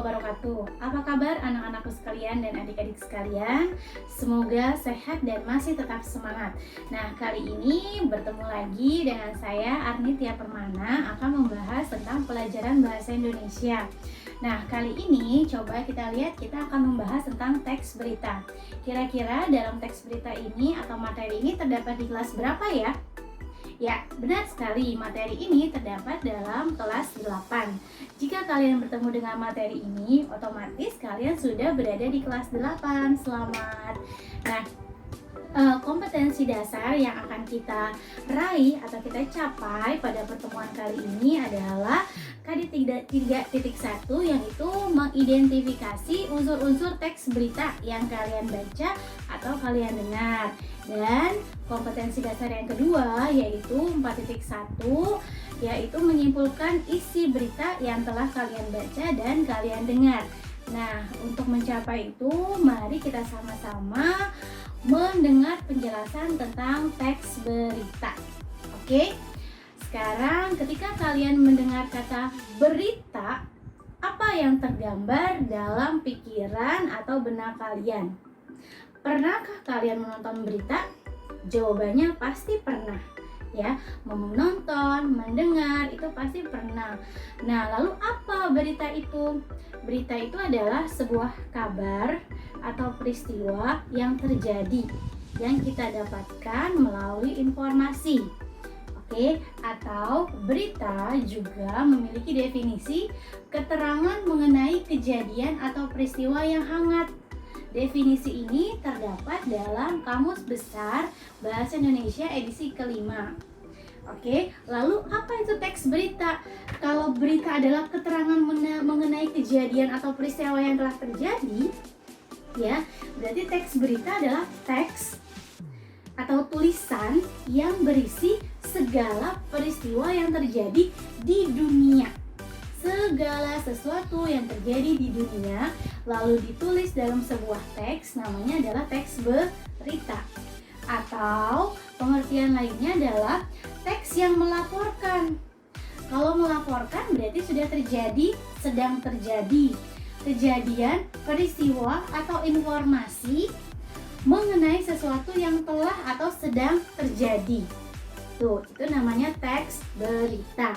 wabarakatuh. Apa kabar anak-anakku sekalian dan adik-adik sekalian? Semoga sehat dan masih tetap semangat. Nah, kali ini bertemu lagi dengan saya Arni Tia Permana akan membahas tentang pelajaran bahasa Indonesia. Nah, kali ini coba kita lihat, kita akan membahas tentang teks berita. Kira-kira dalam teks berita ini atau materi ini terdapat di kelas berapa ya? Ya, benar sekali, materi ini terdapat dalam kelas 8. Jika kalian bertemu dengan materi ini, otomatis kalian sudah berada di kelas 8. Selamat. Nah, kompetensi dasar yang akan kita raih atau kita capai pada pertemuan kali ini adalah KD 3.1, yaitu mengidentifikasi unsur-unsur teks berita yang kalian baca atau kalian dengar. Dan kompetensi dasar yang kedua yaitu 4.1, yaitu menyimpulkan isi berita yang telah kalian baca dan kalian dengar. Nah, untuk mencapai itu, mari kita sama-sama mendengar penjelasan tentang teks berita. Oke? Sekarang ketika kalian mendengar kata berita, apa yang tergambar dalam pikiran atau benak kalian? Pernahkah kalian menonton berita? Jawabannya pasti pernah, ya. Menonton, mendengar, itu pasti pernah. Nah, lalu apa berita itu? Berita itu adalah sebuah kabar atau peristiwa yang terjadi, yang kita dapatkan melalui informasi. Oke, atau berita juga memiliki definisi keterangan mengenai kejadian atau peristiwa yang hangat. Definisi ini terdapat dalam Kamus Besar Bahasa Indonesia edisi kelima. Oke, lalu apa itu teks berita? Kalau berita adalah keterangan mengenai kejadian atau peristiwa yang telah terjadi, ya, berarti teks berita adalah teks atau tulisan yang berisi segala peristiwa yang terjadi di dunia. Segala sesuatu yang terjadi di dunia lalu ditulis dalam sebuah teks, namanya adalah teks berita. Atau pengertian lainnya adalah teks yang melaporkan. Kalau melaporkan berarti sudah terjadi, sedang terjadi kejadian, peristiwa atau informasi mengenai sesuatu yang telah atau sedang terjadi. Tuh, itu namanya teks berita.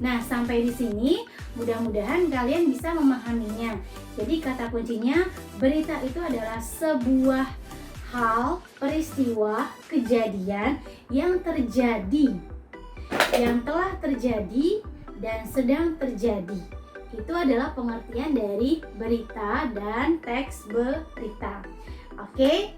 Nah, sampai di sini mudah-mudahan kalian bisa memahaminya. Jadi kata kuncinya, berita itu adalah sebuah hal, peristiwa, kejadian yang terjadi, yang telah terjadi dan sedang terjadi. Itu adalah pengertian dari berita dan teks berita. Oke?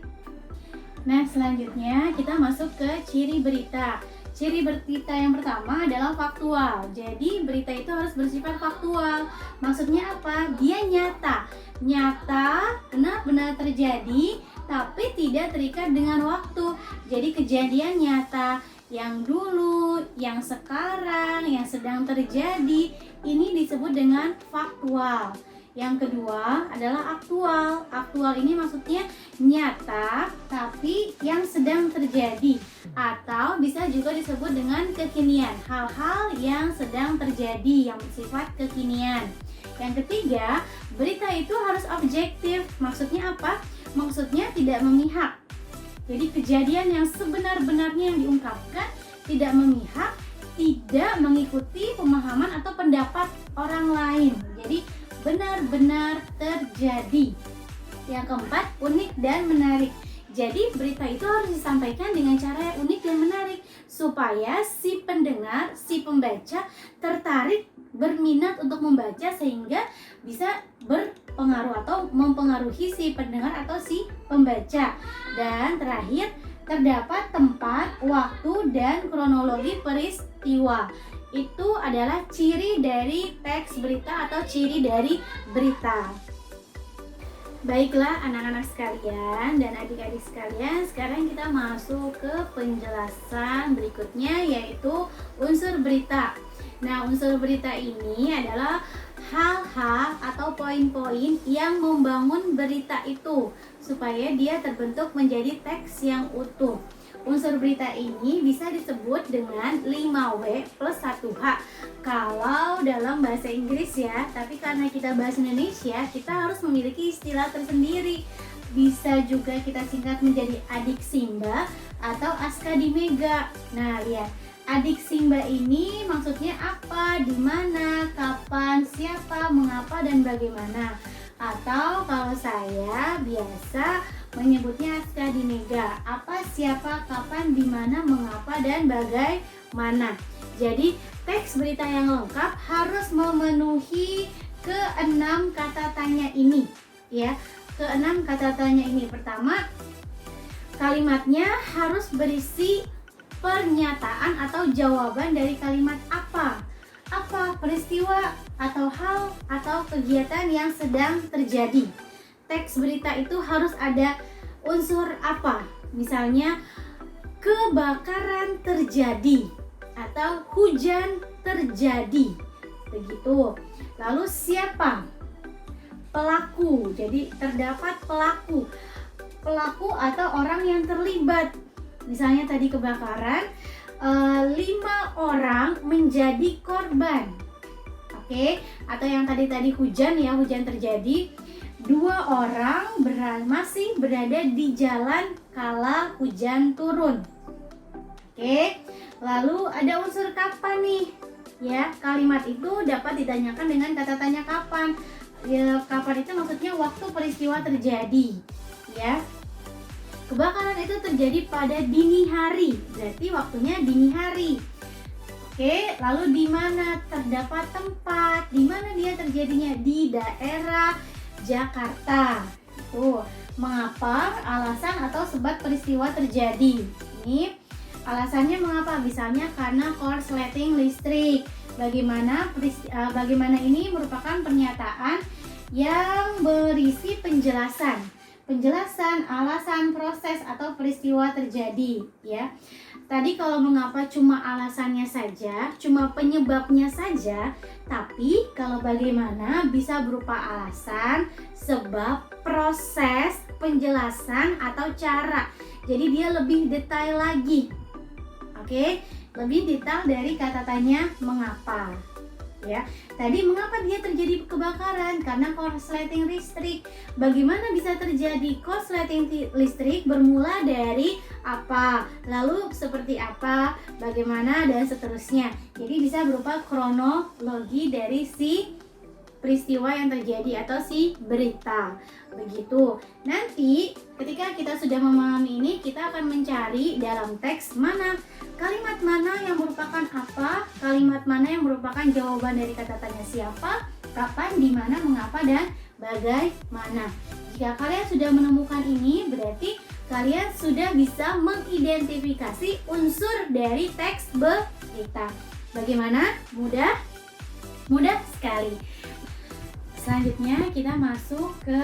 Nah, selanjutnya kita masuk ke ciri berita. Ciri berita yang pertama adalah faktual. Jadi berita itu harus bersifat faktual. Maksudnya apa? Dia nyata. Nyata, benar-benar terjadi, tapi tidak terikat dengan waktu. Jadi kejadian nyata yang dulu, yang sekarang, yang sedang terjadi, ini disebut dengan faktual. Yang kedua adalah aktual. Aktual ini maksudnya nyata tapi yang sedang terjadi, atau bisa juga disebut dengan kekinian, hal-hal yang sedang terjadi yang bersifat kekinian. Yang ketiga, berita itu harus objektif. Maksudnya apa? Maksudnya tidak memihak. Jadi kejadian yang sebenar-benarnya yang diungkapkan, tidak memihak, tidak mengikuti pemahaman atau pendapat orang lain. Jadi benar-benar terjadi. Yang keempat, unik dan menarik. Jadi berita itu harus disampaikan dengan cara yang unik dan menarik supaya si pendengar, si pembaca tertarik, berminat untuk membaca sehingga bisa berpengaruh atau mempengaruhi si pendengar atau si pembaca. Dan terakhir, terdapat tempat, waktu, dan kronologi peristiwa. Itu adalah ciri dari teks berita atau ciri dari berita. Baiklah anak-anak sekalian dan adik-adik sekalian, sekarang kita masuk ke penjelasan berikutnya, yaitu unsur berita. Nah, unsur berita ini adalah hal-hal atau poin-poin yang membangun berita itu supaya dia terbentuk menjadi teks yang utuh. Unsur berita ini bisa disebut dengan 5W plus 1H kalau dalam bahasa Inggris ya. Tapi karena kita bahasa Indonesia, kita harus memiliki istilah tersendiri. Bisa juga kita singkat menjadi adik Simba atau Askadi Mega. Nah, lihat. Adik Simba ini maksudnya apa, di mana, kapan, siapa, mengapa, dan bagaimana. Atau kalau saya biasa menyebutnya Askadi Mega, apa, siapa, kapan, di mana, mengapa, dan bagaimana. Jadi teks berita yang lengkap harus memenuhi keenam kata tanya ini, ya. Keenam kata tanya ini. Pertama, kalimatnya harus berisi pernyataan atau jawaban dari kalimat apa, peristiwa atau hal atau kegiatan yang sedang terjadi. Teks berita itu harus ada unsur apa, misalnya kebakaran terjadi atau hujan terjadi, begitu. Lalu siapa? Pelaku, jadi terdapat pelaku atau orang yang terlibat. Misalnya tadi kebakaran, 5 orang menjadi korban, oke? Atau yang tadi hujan ya, hujan terjadi, 2 orang masih berada di jalan kala hujan turun, oke? Lalu ada unsur kapan nih, ya? Kalimat itu dapat ditanyakan dengan kata tanya kapan. Ya, kapan itu maksudnya waktu peristiwa terjadi, ya. Kebakaran itu terjadi pada dini hari, berarti waktunya dini hari. Oke, lalu di mana? Terdapat tempat, di mana dia terjadinya? Di daerah Jakarta. Tuh, mengapa, alasan atau sebab peristiwa terjadi. Ini alasannya mengapa? Misalnya karena korsleting listrik. Bagaimana ini merupakan pernyataan yang berisi penjelasan, alasan, proses atau peristiwa terjadi, ya. Tadi kalau mengapa cuma alasannya saja, cuma penyebabnya saja, tapi kalau bagaimana bisa berupa alasan, sebab, proses, penjelasan atau cara. Jadi dia lebih detail lagi. Oke, lebih detail dari kata tanya mengapa. Ya, tadi mengapa dia terjadi kebakaran? Karena korsleting listrik. Bagaimana bisa terjadi korsleting listrik? Bermula dari apa? Lalu seperti apa? Bagaimana? Dan seterusnya. Jadi bisa berupa kronologi dari si peristiwa yang terjadi atau si berita. Begitu. Nanti ketika kita sudah memahami ini, kita akan mencari dalam teks kalimat mana yang merupakan apa, kalimat mana yang merupakan jawaban dari kata tanya siapa, kapan, di mana, mengapa, dan bagaimana. Jika kalian sudah menemukan ini, berarti kalian sudah bisa mengidentifikasi unsur dari teks berita. Bagaimana? Mudah? Mudah sekali. Selanjutnya kita masuk ke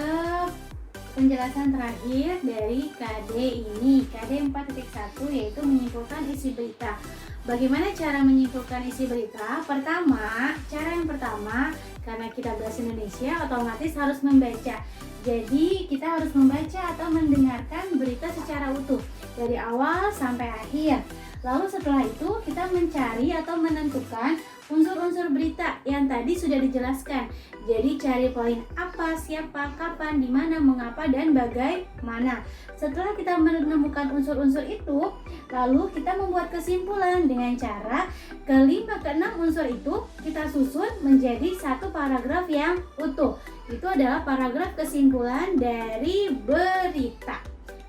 penjelasan terakhir dari KD ini, KD 4.1, yaitu menyimpulkan isi berita. Bagaimana cara menyimpulkan isi berita? Cara yang pertama, karena kita bahasa Indonesia, otomatis harus membaca. Jadi kita harus membaca atau mendengarkan berita secara utuh dari awal sampai akhir. Lalu setelah itu kita mencari atau menentukan unsur-unsur berita yang tadi sudah dijelaskan. Jadi cari poin apa, siapa, kapan, di mana, mengapa, dan bagaimana. Setelah kita menemukan unsur-unsur itu, lalu kita membuat kesimpulan dengan cara kelima keenam unsur itu kita susun menjadi satu paragraf yang utuh. Itu adalah paragraf kesimpulan dari berita.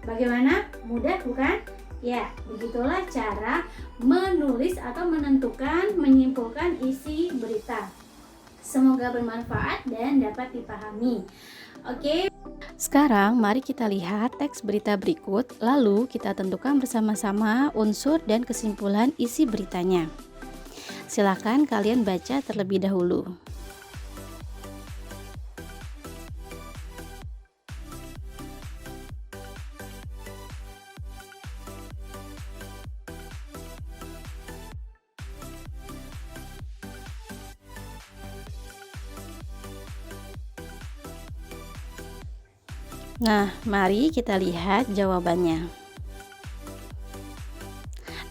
Bagaimana? Mudah bukan? Ya, begitulah cara menulis atau menyimpulkan isi berita. Semoga bermanfaat dan dapat dipahami. Oke. Sekarang mari kita lihat teks berita berikut, lalu kita tentukan bersama-sama unsur dan kesimpulan isi beritanya. Silakan kalian baca terlebih dahulu. Nah, mari kita lihat jawabannya.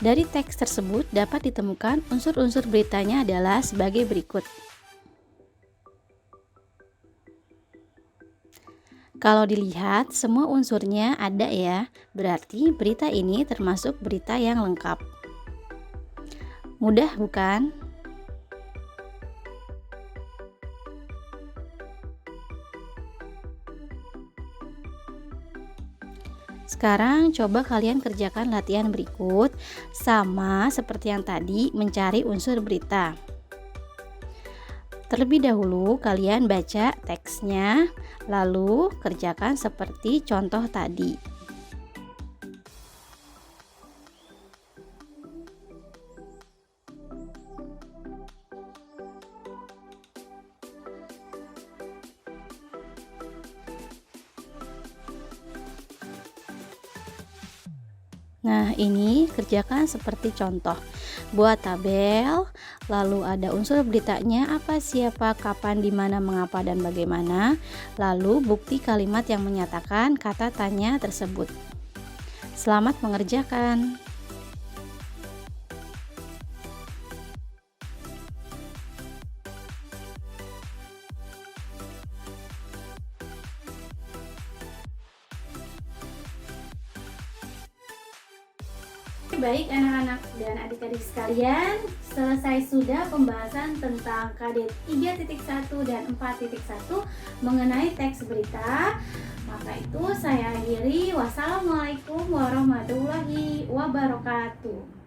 Dari teks tersebut dapat ditemukan unsur-unsur beritanya adalah sebagai berikut. Kalau dilihat semua unsurnya ada ya, berarti berita ini termasuk berita yang lengkap. Mudah bukan? Sekarang coba kalian kerjakan latihan berikut, sama seperti yang tadi mencari unsur berita. Terlebih dahulu kalian baca teksnya, lalu kerjakan seperti contoh tadi. Nah, ini kerjakan seperti contoh. Buat tabel, lalu ada unsur beritanya apa, siapa, kapan, di mana, mengapa, dan bagaimana. Lalu bukti kalimat yang menyatakan kata tanya tersebut. Selamat mengerjakan. Baik anak-anak dan adik-adik sekalian, selesai sudah pembahasan tentang KD 3.1 dan 4.1 mengenai teks berita. Maka itu saya akhiri. Wassalamualaikum warahmatullahi wabarakatuh.